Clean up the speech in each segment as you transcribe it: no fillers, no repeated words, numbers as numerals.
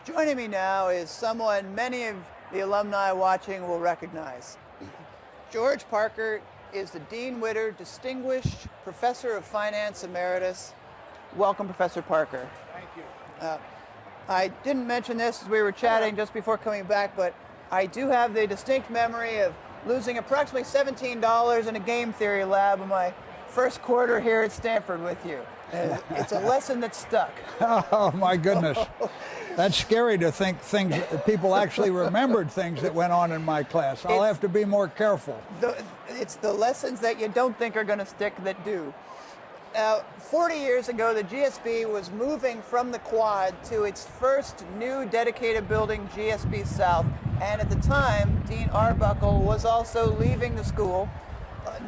Joining me now is someone many of the alumni watching will recognize. George Parker is the Dean Witter Distinguished Professor of Finance Emeritus. Welcome, Professor Parker. Thank you. I didn't mention this as we were chatting just before coming back, but I do have the distinct memory of losing approximately $17 in a game theory lab in my first quarter here at Stanford with you. It's a lesson that stuck. Oh my goodness. That's scary to think people actually remembered things that went on in my class. I'll have to be more careful. It's the lessons that you don't think are going to stick that do. 40 years ago, the GSB was moving from the quad to its first new dedicated building, GSB South. And at the time, Dean Arbuckle was also leaving the school.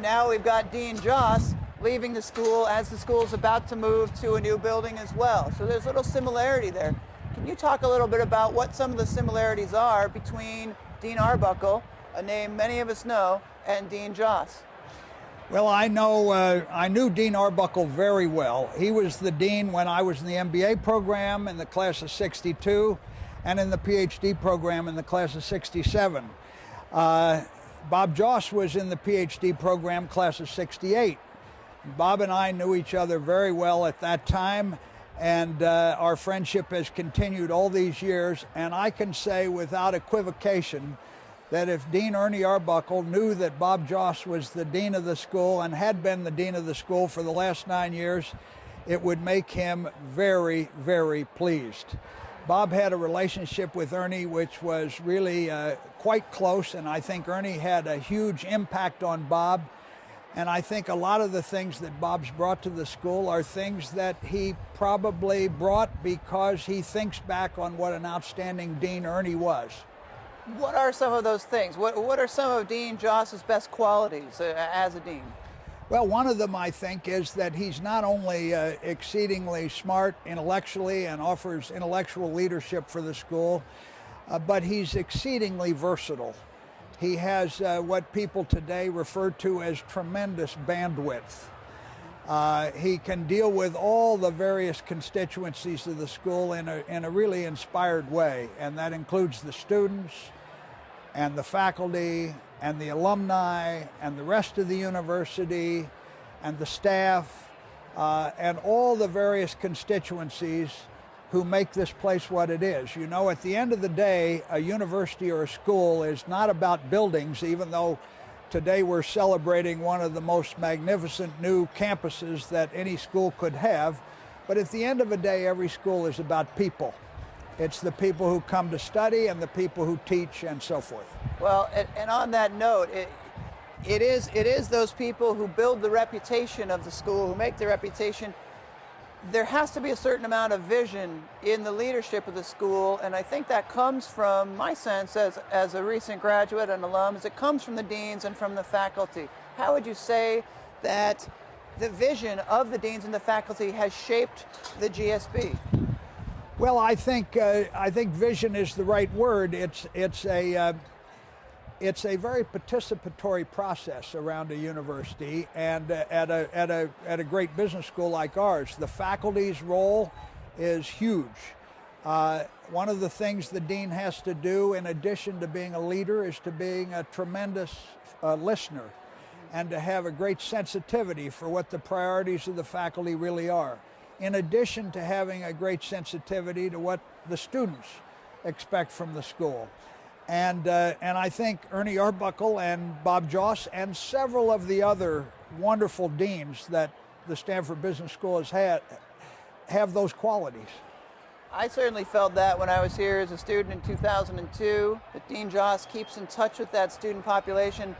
Now we've got Dean Joss leaving the school as the school's about to move to a new building as well. So there's a little similarity there. Can you talk a little bit about what some of the similarities are between Dean Arbuckle, a name many of us know, and Dean Joss? Well, I knew Dean Arbuckle very well. He was the dean when I was in the MBA program in the class of 62 and in the PhD program in the class of 67. Bob Joss was in the PhD program class of 68. Bob and I knew each other very well at that time, and our friendship has continued all these years. And I can say without equivocation that if Dean Ernie Arbuckle knew that Bob Joss was the dean of the school and had been the dean of the school for the last 9 years, it would make him very, very pleased. Bob had a relationship with Ernie which was really quite close, and I think Ernie had a huge impact on Bob. And I think a lot of the things that Bob's brought to the school are things that he probably brought because he thinks back on what an outstanding dean Ernie was. What are some of those things? What are some of Dean Joss's best qualities as a dean? Well, one of them, I think, is that he's not only exceedingly smart intellectually and offers intellectual leadership for the school, but he's exceedingly versatile. He has what people today refer to as tremendous bandwidth. He can deal with all the various constituencies of the school in a really inspired way, and that includes the students and the faculty and the alumni and the rest of the university and the staff and all the various constituencies who make this place what it is. You know, at the end of the day, a university or a school is not about buildings, even though today we're celebrating one of the most magnificent new campuses that any school could have. But at the end of the day, every school is about people. It's the people who come to study and the people who teach and so forth. Well, and on that note, it is those people who build the reputation of the school, who make the reputation. There has to be a certain amount of vision in the leadership of the school, and I think that comes from, my sense as a recent graduate and alum, is it comes from the deans and from the faculty. How would you say that the vision of the deans and the faculty has shaped the GSB? Well, I think vision is the right word. It's a very participatory process around a university, and at a great business school like ours, the faculty's role is huge. One of the things the dean has to do, in addition to being a leader, is to being a tremendous listener and to have a great sensitivity for what the priorities of the faculty really are, in addition to having a great sensitivity to what the students expect from the school. And I think Ernie Arbuckle and Bob Joss and several of the other wonderful deans that the Stanford Business School has had have those qualities. I certainly felt that when I was here as a student in 2002, that Dean Joss keeps in touch with that student population.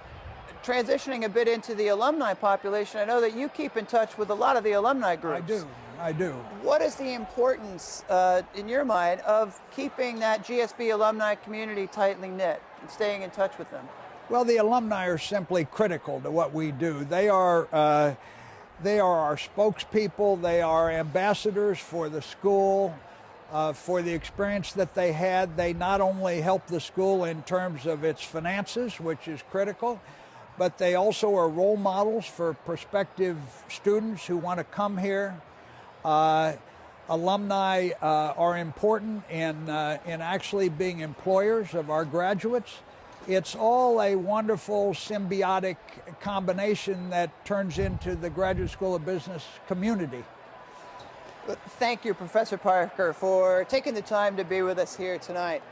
Transitioning a bit into the alumni population, I know that you keep in touch with a lot of the alumni groups. I do. What is the importance, in your mind, of keeping that GSB alumni community tightly knit and staying in touch with them? Well, the alumni are simply critical to what we do. They are our spokespeople. They are ambassadors for the school, for the experience that they had. They not only help the school in terms of its finances, which is critical, but they also are role models for prospective students who want to come here. A Alumni are important in actually being employers of our graduates. It's all a wonderful symbiotic combination that turns into the Graduate School of Business community. Thank you, Professor Parker, for taking the time to be with us here tonight.